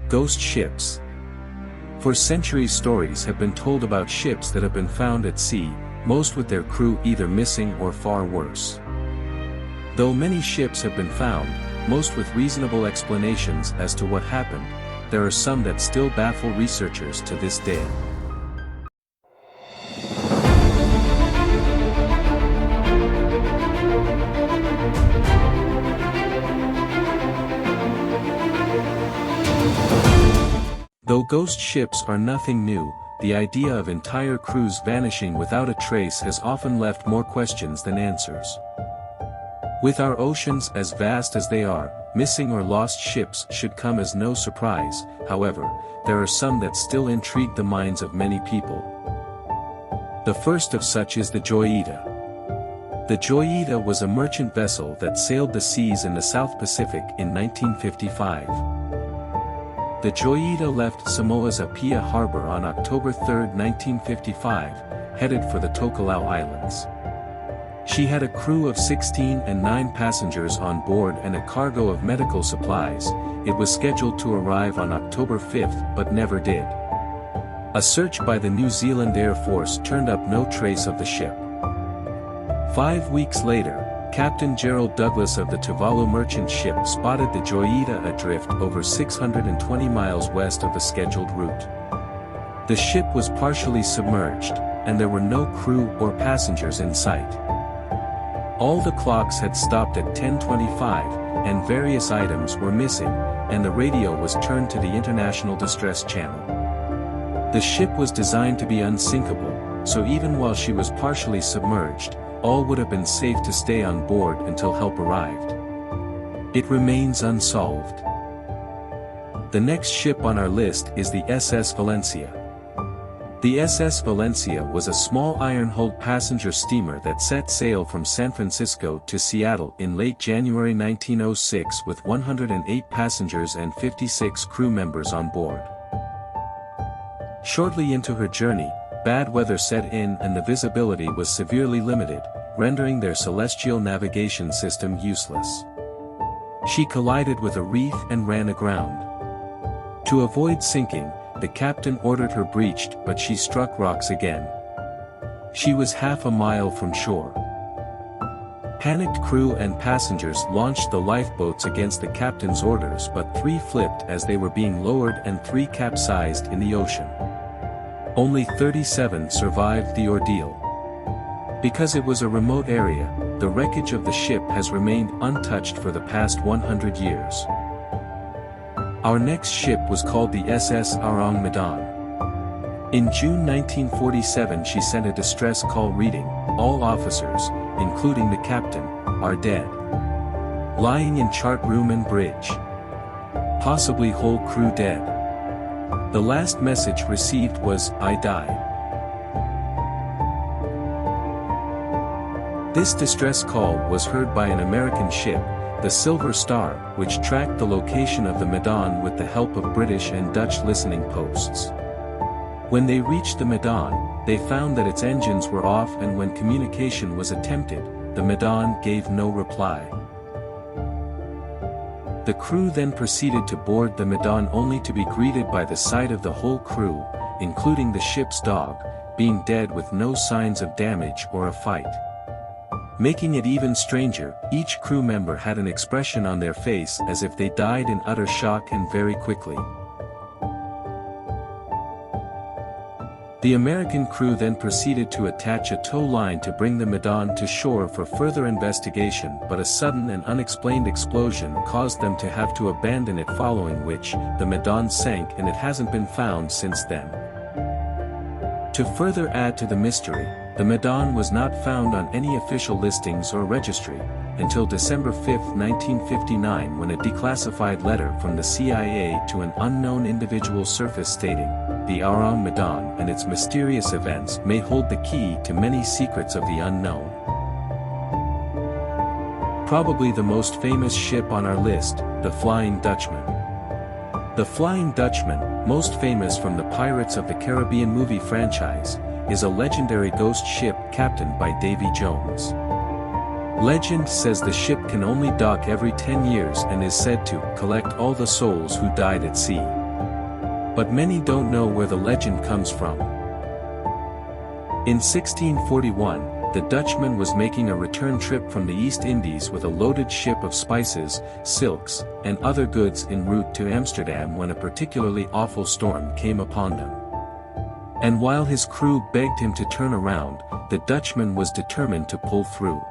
Ghost ships. For centuries stories have been told about ships that have been found at sea, most with their crew either missing or far worse. Though many ships have been found, most with reasonable explanations as to what happened, there are some that still baffle researchers to this day. Though ghost ships are nothing new, the idea of entire crews vanishing without a trace has often left more questions than answers. With our oceans as vast as they are, missing or lost ships should come as no surprise. However, there are some that still intrigue the minds of many people. The first of such is the Joyita. The Joyita was a merchant vessel that sailed the seas in the South Pacific in 1955. The Joyita left Samoa's Apia harbor on October 3, 1955, headed for the Tokelau Islands. She had a crew of 16 and 9 passengers on board and a cargo of medical supplies. It was scheduled to arrive on October 5 but never did. A search by the New Zealand Air Force turned up no trace of the ship. 5 weeks later, Captain Gerald Douglas of the Tuvalu merchant ship spotted the Joyita adrift over 620 miles west of the scheduled route. The ship was partially submerged, and there were no crew or passengers in sight. All the clocks had stopped at 10:25, and various items were missing, and the radio was turned to the International Distress Channel. The ship was designed to be unsinkable, so even while she was partially submerged, all would have been safe to stay on board until help arrived. It remains unsolved. The next ship on our list is the SS Valencia. The SS Valencia was a small iron-hulled passenger steamer that set sail from San Francisco to Seattle in late January 1906 with 108 passengers and 56 crew members on board. Shortly into her journey, bad weather set in and the visibility was severely limited, rendering their celestial navigation system useless. She collided with a reef and ran aground. To avoid sinking, the captain ordered her breached, but she struck rocks again. She was half a mile from shore. Panicked crew and passengers launched the lifeboats against the captain's orders, but 3 flipped as they were being lowered and 3 capsized in the ocean. Only 37 survived the ordeal. Because it was a remote area, the wreckage of the ship has remained untouched for the past 100 years. Our next ship was called the SS Ourang Medan. In June 1947 she sent a distress call reading, "All officers, including the captain, are dead. Lying in chart room and bridge. Possibly whole crew dead." The last message received was, "I died." This distress call was heard by an American ship, the Silver Star, which tracked the location of the Medan with the help of British and Dutch listening posts. When they reached the Medan, they found that its engines were off, and when communication was attempted, the Medan gave no reply. The crew then proceeded to board the Medan only to be greeted by the sight of the whole crew, including the ship's dog, being dead with no signs of damage or a fight. Making it even stranger, each crew member had an expression on their face as if they died in utter shock and very quickly. The American crew then proceeded to attach a tow line to bring the Medan to shore for further investigation, but a sudden and unexplained explosion caused them to have to abandon it, following which, the Medan sank and it hasn't been found since then. To further add to the mystery, the Medan was not found on any official listings or registry, until December 5, 1959, when a declassified letter from the CIA to an unknown individual surfaced stating, "The Ourang Medan and its mysterious events may hold the key to many secrets of the unknown." Probably the most famous ship on our list, the Flying Dutchman. The Flying Dutchman, most famous from the Pirates of the Caribbean movie franchise, is a legendary ghost ship captained by Davy Jones. Legend says the ship can only dock every 10 years and is said to collect all the souls who died at sea. But many don't know where the legend comes from. In 1641, the Dutchman was making a return trip from the East Indies with a loaded ship of spices, silks, and other goods en route to Amsterdam when a particularly awful storm came upon them. And while his crew begged him to turn around, the Dutchman was determined to pull through.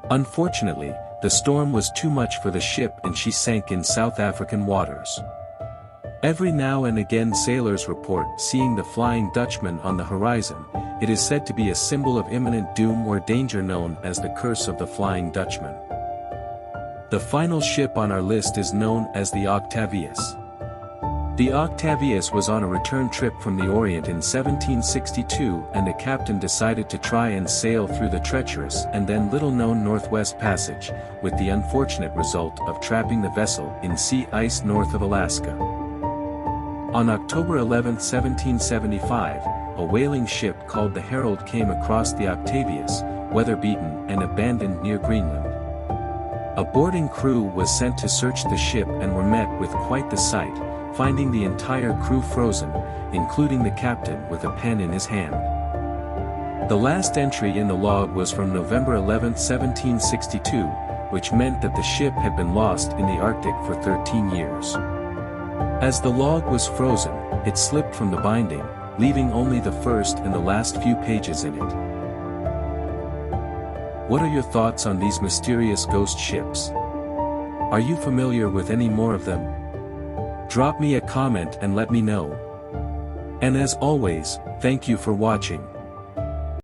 Unfortunately, the storm was too much for the ship and she sank in South African waters. Every now and again sailors report seeing the Flying Dutchman on the horizon. It is said to be a symbol of imminent doom or danger known as the Curse of the Flying Dutchman. The final ship on our list is known as the Octavius. The Octavius was on a return trip from the Orient in 1762 and the captain decided to try and sail through the treacherous and then little-known Northwest Passage, with the unfortunate result of trapping the vessel in sea ice north of Alaska. On October 11, 1775, a whaling ship called the Herald came across the Octavius, weather-beaten and abandoned near Greenland. A boarding crew was sent to search the ship and were met with quite the sight, finding the entire crew frozen, including the captain with a pen in his hand. The last entry in the log was from November 11, 1762, which meant that the ship had been lost in the Arctic for 13 years. As the log was frozen, it slipped from the binding, leaving only the first and the last few pages in it. What are your thoughts on these mysterious ghost ships? Are you familiar with any more of them? Drop me a comment and let me know. And as always, thank you for watching.